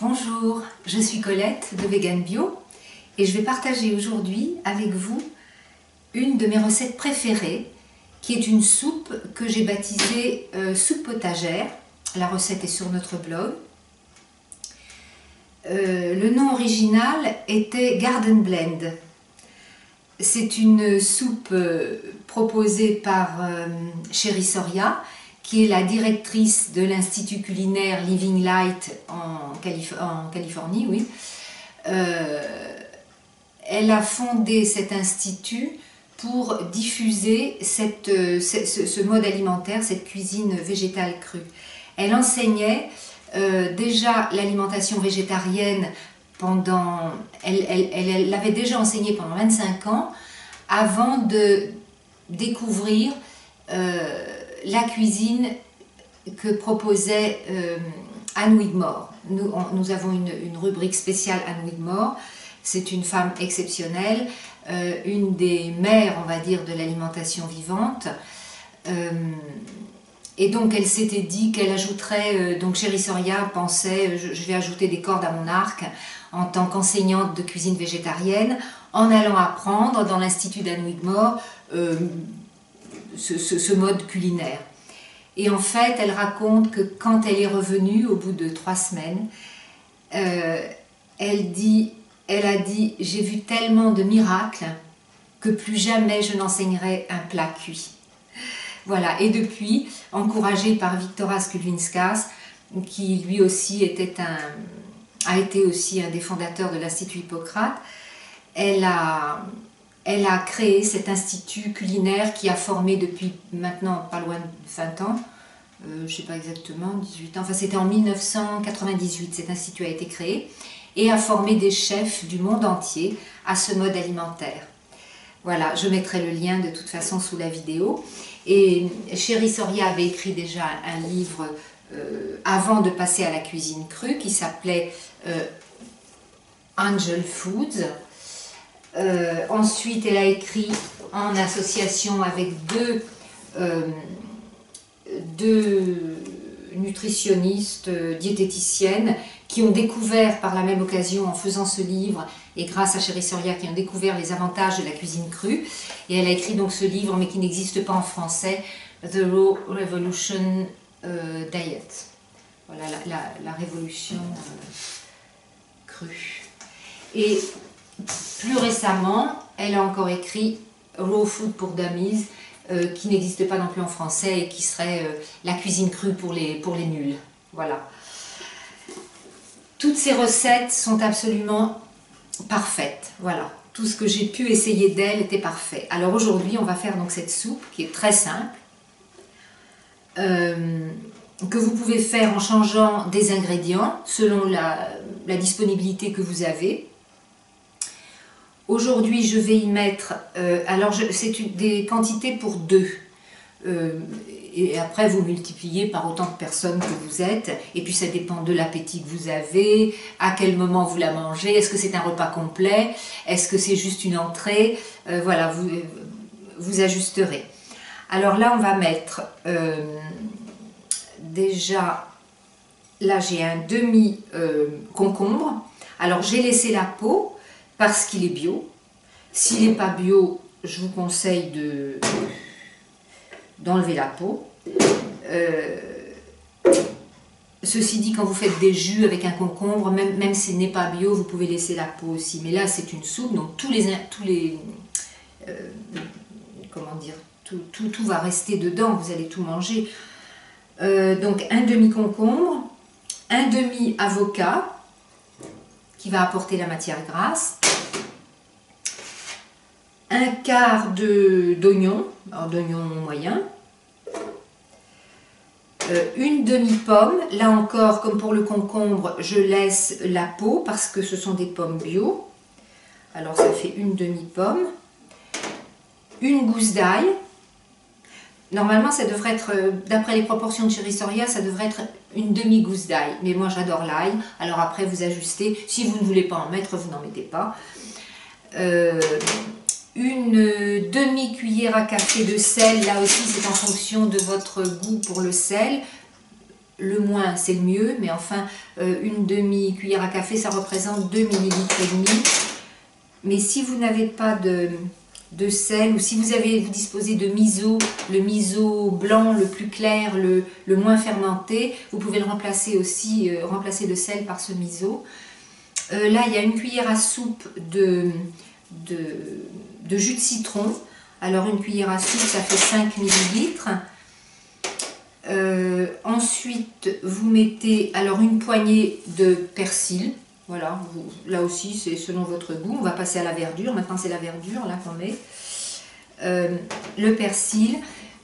Bonjour, je suis Colette de Vegan Bio et je vais partager aujourd'hui avec vous une de mes recettes préférées qui est une soupe que j'ai baptisée soupe potagère. La recette est sur notre blog. Le nom original était Garden Blend. C'est une soupe proposée par Chérie Soria, qui est la directrice de l'Institut culinaire Living Light en Californie. Oui. Elle a fondé cet institut pour diffuser ce mode alimentaire, cette cuisine végétale crue. Elle enseignait déjà l'alimentation végétarienne elle l'avait déjà enseignée pendant 25 ans avant de découvrir la cuisine que proposait Anne Wigmore. Nous avons une rubrique spéciale Anne Wigmore. C'est une femme exceptionnelle, une des mères, on va dire, de l'alimentation vivante. Et donc elle s'était dit qu'elle ajouterait, donc Chérie Soria pensait, je vais ajouter des cordes à mon arc en tant qu'enseignante de cuisine végétarienne, en allant apprendre dans l'Institut d'Anne Wigmore ce mode culinaire. Et en fait, elle raconte que quand elle est revenue, au bout de 3 semaines, elle a dit « J'ai vu tellement de miracles que plus jamais je n'enseignerai un plat cuit ». Voilà, et depuis, encouragée par Viktoras Kulvinskas, qui lui aussi a été aussi un des fondateurs de l'Institut Hippocrate, elle a créé cet institut culinaire qui a formé depuis maintenant pas loin de 20 ans, je ne sais pas exactement, 18 ans, enfin c'était en 1998, cet institut a été créé, et a formé des chefs du monde entier à ce mode alimentaire. Voilà, je mettrai le lien de toute façon sous la vidéo. Et Chérie Soria avait écrit déjà un livre avant de passer à la cuisine crue qui s'appelait Angel Foods. Ensuite, elle a écrit en association avec deux nutritionnistes, diététiciennes, qui ont découvert par la même occasion, en faisant ce livre, et grâce à Chérie Soria, qui ont découvert les avantages de la cuisine crue. Et elle a écrit donc ce livre, mais qui n'existe pas en français, The Raw Revolution Diet. Voilà, la révolution crue. Et plus récemment, elle a encore écrit Raw Food pour Dummies, qui n'existe pas non plus en français et qui serait la cuisine crue pour les nuls. Voilà. Toutes ces recettes sont absolument parfaites. Voilà. Tout ce que j'ai pu essayer d'elle était parfait. Alors aujourd'hui, on va faire donc cette soupe qui est très simple, que vous pouvez faire en changeant des ingrédients selon la disponibilité que vous avez. Aujourd'hui, je vais y mettre, c'est des quantités pour 2. Et après, vous multipliez par autant de personnes que vous êtes. Et puis, ça dépend de l'appétit que vous avez, à quel moment vous la mangez. Est-ce que c'est un repas complet? Est-ce que c'est juste une entrée? Voilà, vous ajusterez. Alors là, on va mettre, déjà, là j'ai un demi-concombre. Alors, j'ai laissé la peau parce qu'il est bio. S'il n'est pas bio, je vous conseille d'enlever la peau. Ceci dit, quand vous faites des jus avec un concombre, même s'il n'est pas bio, vous pouvez laisser la peau aussi. Mais là, c'est une soupe, donc comment dire, tout va rester dedans, vous allez tout manger. Donc un demi-concombre, un demi-avocat, qui va apporter la matière grasse, un quart d'oignon moyen, une demi-pomme. Là encore, comme pour le concombre, je laisse la peau parce que ce sont des pommes bio. Alors ça fait une demi-pomme, une gousse d'ail. Normalement, ça devrait être, d'après les proportions de Chérie Soria, ça devrait être une demi-gousse d'ail. Mais moi, j'adore l'ail. Alors après, vous ajustez. Si vous ne voulez pas en mettre, vous n'en mettez pas. Une demi-cuillère à café de sel. Là aussi, c'est en fonction de votre goût pour le sel. le moins c'est le mieux, mais enfin une demi-cuillère à café ça représente 2 millilitres et demi. Mais si vous n'avez pas de sel, ou si vous disposez de miso, le miso blanc le plus clair, le moins fermenté, vous pouvez le remplacer aussi, remplacer le sel par ce miso. Là il y a une cuillère à soupe de jus de citron. Alors une cuillère à soupe ça fait 5 millilitres. Ensuite vous mettez alors une poignée de persil. Voilà, là aussi c'est selon votre goût. On va passer à la verdure. Maintenant c'est la verdure là qu'on met. Le persil,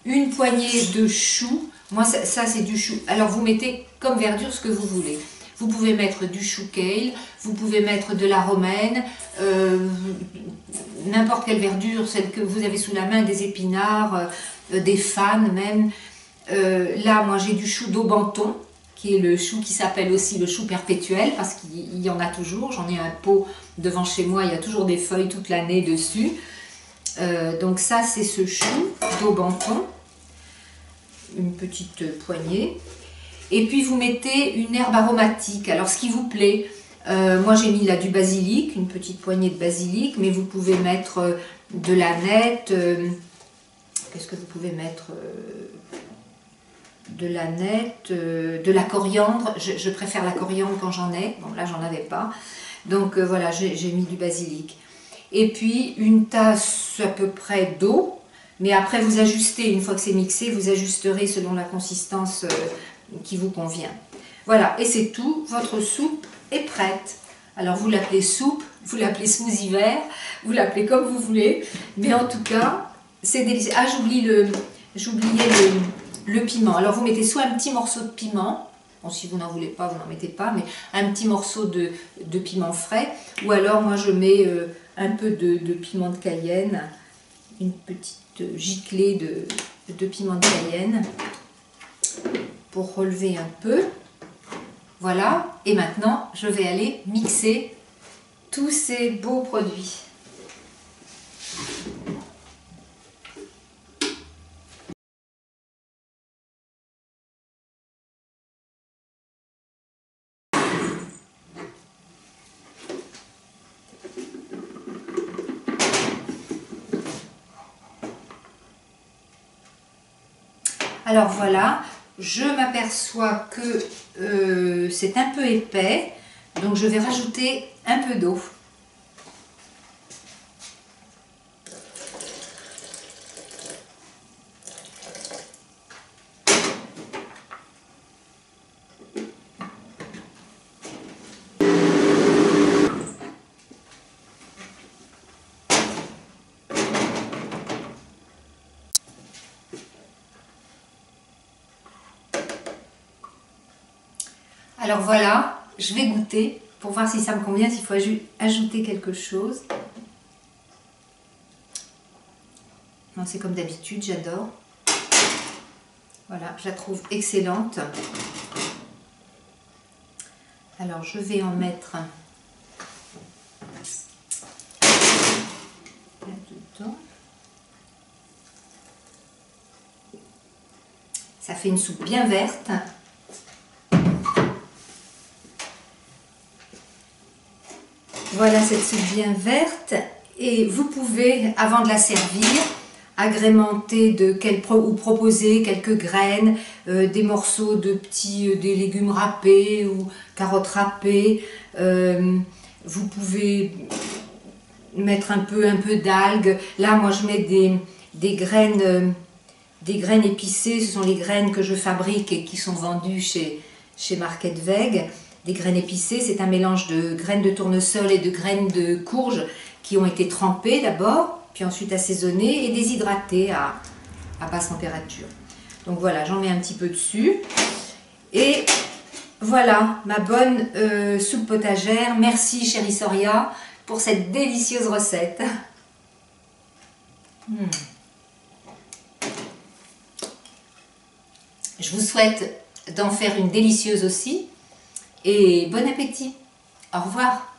une poignée de choux. Moi ça c'est du chou. Alors vous mettez comme verdure ce que vous voulez. Vous pouvez mettre du chou kale, vous pouvez mettre de la romaine, n'importe quelle verdure, celle que vous avez sous la main, des épinards, des fanes même. Là moi j'ai du chou d'Aubenton, qui est le chou qui s'appelle aussi le chou perpétuel, parce qu'il y en a toujours. J'en ai un pot devant chez moi, il y a toujours des feuilles toute l'année dessus. Donc ça c'est ce chou d'Aubenton, une petite poignée. Et puis vous mettez une herbe aromatique, alors ce qui vous plaît. Moi j'ai mis là du basilic, une petite poignée de basilic, mais vous pouvez mettre de l'aneth. Qu'est-ce que vous pouvez mettre de l'aneth, de la coriandre. Je préfère la coriandre quand j'en ai. Bon là j'en avais pas. Donc voilà, j'ai mis du basilic. Et puis une tasse à peu près d'eau. Mais après vous ajustez, une fois que c'est mixé, vous ajusterez selon la consistance qui vous convient. Voilà, et c'est tout. Votre soupe est prête. Alors vous l'appelez soupe, vous l'appelez smoothie vert, vous l'appelez comme vous voulez. Mais en tout cas, c'est délicieux. Ah, j'oubliais le piment. Alors vous mettez soit un petit morceau de piment, bon, si vous n'en voulez pas, vous n'en mettez pas, mais un petit morceau de piment frais, ou alors moi je mets un peu de piment de Cayenne, une petite giclée de piment de Cayenne pour relever un peu. Voilà, et maintenant je vais aller mixer tous ces beaux produits. Alors voilà, je m'aperçois que c'est un peu épais, donc je vais rajouter un peu d'eau. Alors voilà, je vais goûter pour voir si ça me convient, s'il faut ajouter quelque chose. Non, c'est comme d'habitude, j'adore. Voilà, je la trouve excellente. Alors je vais en mettre là-dedans. Ça fait une soupe bien verte. Voilà cette soupe bien verte, et vous pouvez, avant de la servir, agrémenter ou proposer quelques graines, des morceaux de des légumes râpés ou carottes râpées. Vous pouvez mettre un peu d'algues. Là, moi, je mets des graines épicées. Ce sont les graines que je fabrique et qui sont vendues chez Market Veg. Des graines épicées, c'est un mélange de graines de tournesol et de graines de courge qui ont été trempées d'abord, puis ensuite assaisonnées et déshydratées à basse température. Donc voilà, j'en mets un petit peu dessus. Et voilà, ma bonne soupe potagère. Merci chérie Soria pour cette délicieuse recette. Je vous souhaite d'en faire une délicieuse aussi. Et bon appétit. Au revoir.